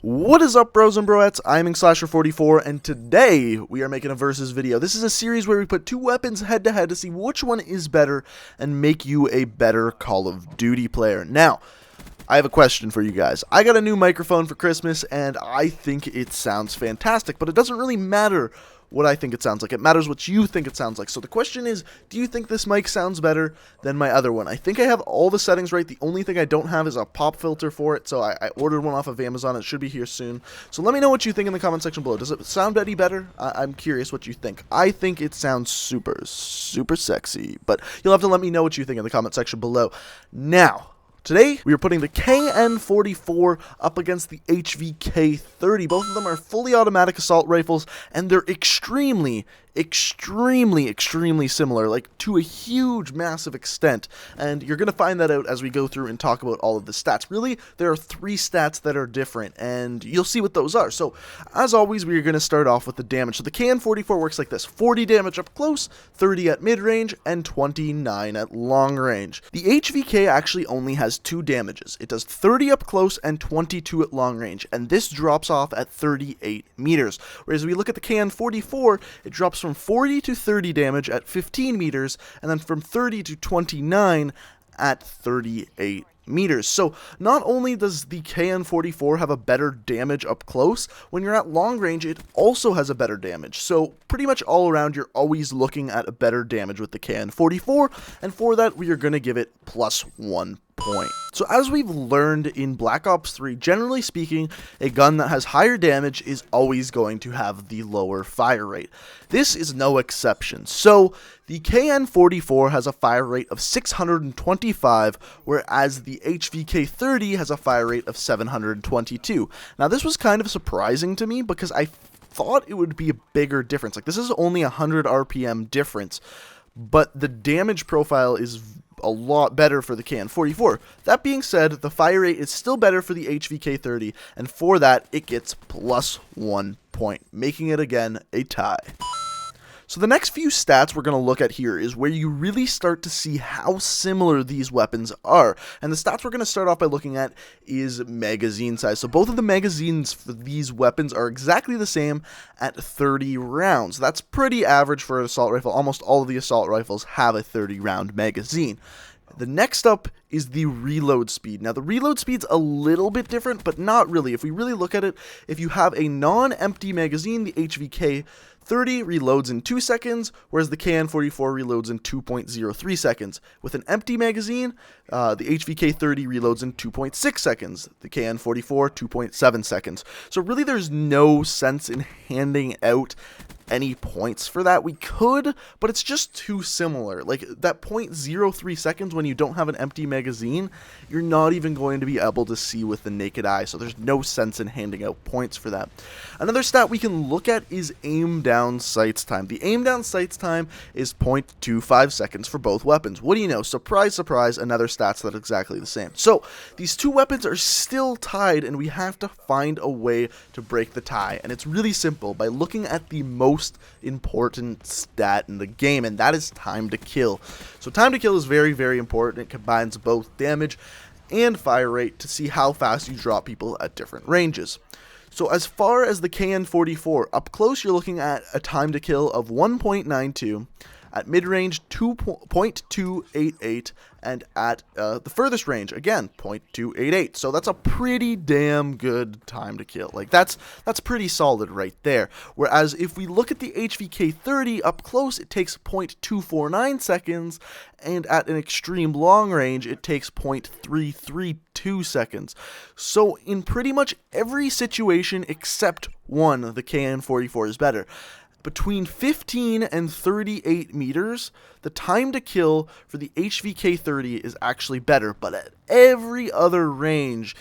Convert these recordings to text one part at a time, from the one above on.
What is up, bros and broettes? I'm Slasher44, and today we are making a versus video. This is a series where we put two weapons head to head to see which one is better and make you a better Call of Duty player. Now, I have a question for you guys. I got a new microphone for Christmas, and I think it sounds fantastic, but it doesn't really matter what I think it sounds like. It matters what you think it sounds like. So the question is, do you think this mic sounds better than my other one? I think I have all the settings right. The only thing I don't have is a pop filter for it, so I ordered one off of Amazon. It should be here soon. So let me know what you think in the comment section below. Does it sound any better? I'm curious what you think. I think it sounds super sexy, but you'll have to let me know what you think in the comment section below. Now, today, we are putting the KN-44 up against the HVK-30. Both of them are fully automatic assault rifles, and they're extremely similar, like to a huge, massive extent. And you're going to find that out as we go through and talk about all of the stats. Really, there are three stats that are different, and you'll see what those are. So, as always, we are going to start off with the damage. So the KN-44 works like this: 40 damage up close, 30 at mid-range, and 29 at long range. The HVK actually only has two damages. It does 30 up close and 22 at long range, and this drops off at 38 meters. Whereas we look at the KN-44, it drops from 40 to 30 damage at 15 meters, and then from 30 to 29 at 38 meters. So not only does the KN-44 have a better damage up close, when you're at long range it also has a better damage. So pretty much all around you're always looking at a better damage with the KN-44, and for that we are going to give it +1 point. So as we've learned in Black Ops 3, generally speaking, a gun that has higher damage is always going to have the lower fire rate. This is no exception. So the KN-44 has a fire rate of 625, whereas the HVK-30 has a fire rate of 722. Now this was kind of surprising to me because I thought it would be a bigger difference. Like, this is only 100 RPM difference, but the damage profile is a lot better for the KN-44. That being said, the fire rate is still better for the HVK-30, and for that, it gets +1 point, making it again a tie. So the next few stats we're going to look at here is where you really start to see how similar these weapons are. And the stats we're going to start off by looking at is magazine size. So both of the magazines for these weapons are exactly the same at 30 rounds. That's pretty average for an assault rifle. Almost all of the assault rifles have a 30-round magazine. The next up is the reload speed. Now, the reload speed's a little bit different, but not really. If we really look at it, if you have a non-empty magazine, the HVK-30 reloads in 2 seconds, whereas the KN-44 reloads in 2.03 seconds. With an empty magazine, the HVK-30 reloads in 2.6 seconds, the KN-44 2.7 seconds. So really there's no sense in handing out any points for that. We could, but it's just too similar. Like, that 0.03 seconds when you don't have an empty magazine, you're not even going to be able to see with the naked eye, so there's no sense in handing out points for that. Another stat we can look at is aim down sights time. The aim down sights time is 0.25 seconds for both weapons. What do you know? Surprise, surprise, another stats that's exactly the same. So these two weapons are still tied, and we have to find a way to break the tie, and it's really simple by looking at the most important stat in the game, and that is time to kill. So time to kill is very important. It combines both damage and fire rate to see how fast you drop people at different ranges. So as far as the KN-44, up close you're looking at a time to kill of 1.92, at mid-range 2.288, and at the furthest range, again, 0.288. So that's a pretty damn good time to kill. Like, that's pretty solid right there. Whereas if we look at the HVK-30 up close, it takes 0.249 seconds, and at an extreme long range, it takes 0.332 seconds. So in pretty much every situation except one, the KN-44 is better. Between 15 and 38 meters, the time to kill for the HVK-30 is actually better, but at every other range,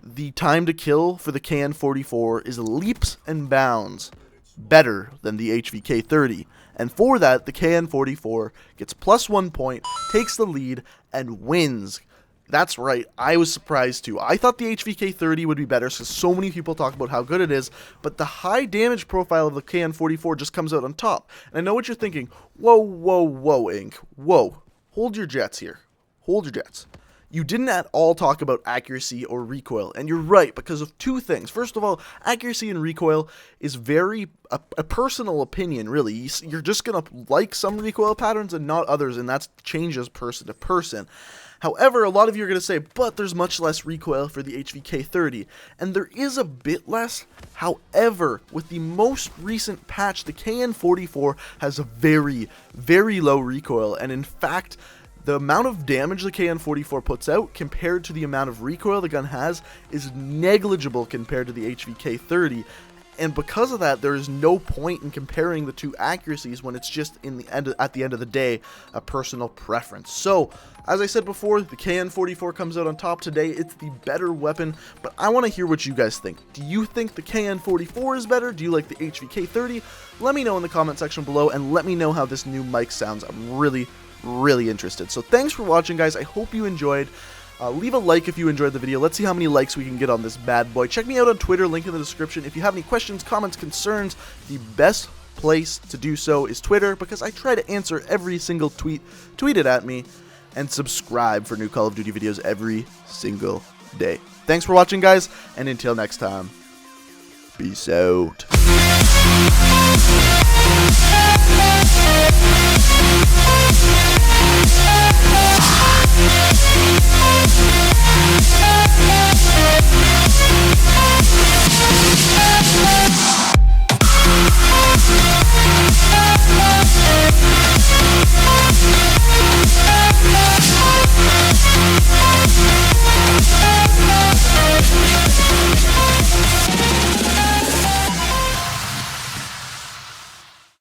the time to kill for the KN-44 is leaps and bounds better than the HVK-30. And for that, the KN-44 gets +1 point, takes the lead, and wins. That's right, I was surprised too. I thought the HVK-30 would be better because so many people talk about how good it is, but the high damage profile of the KN-44 just comes out on top. And I know what you're thinking, whoa, Ink, whoa, hold your jets here. Hold your jets. you didn't at all talk about accuracy or recoil, and you're right because of two things. First of all, accuracy and recoil is very a personal opinion, really. You're just gonna like some recoil patterns and not others, and that changes person to person. However, a lot of you are going to say, but there's much less recoil for the HVK-30, and there is a bit less. However, with the most recent patch, the KN-44 has a very, very low recoil, and in fact, the amount of damage the KN-44 puts out compared to the amount of recoil the gun has is negligible compared to the HVK-30. And because of that, there is no point in comparing the two accuracies when it's just at the end of the day a personal preference. So, as I said before, the KN-44 comes out on top today. It's the better weapon, but I want to hear what you guys think. Do you think the KN-44 is better? Do you like the HVK-30? Let me know in the comment section below, and let me know how this new mic sounds. I'm really interested. So thanks for watching, guys. I hope you enjoyed. Leave a like if you enjoyed the video. Let's see how many likes we can get on this bad boy. Check me out on Twitter, link in the description. If you have any questions, comments, concerns, the best place to do so is Twitter, because I try to answer every single tweet tweeted at me, and subscribe for new Call of Duty videos every single day. Thanks for watching, guys, and until next time, peace out.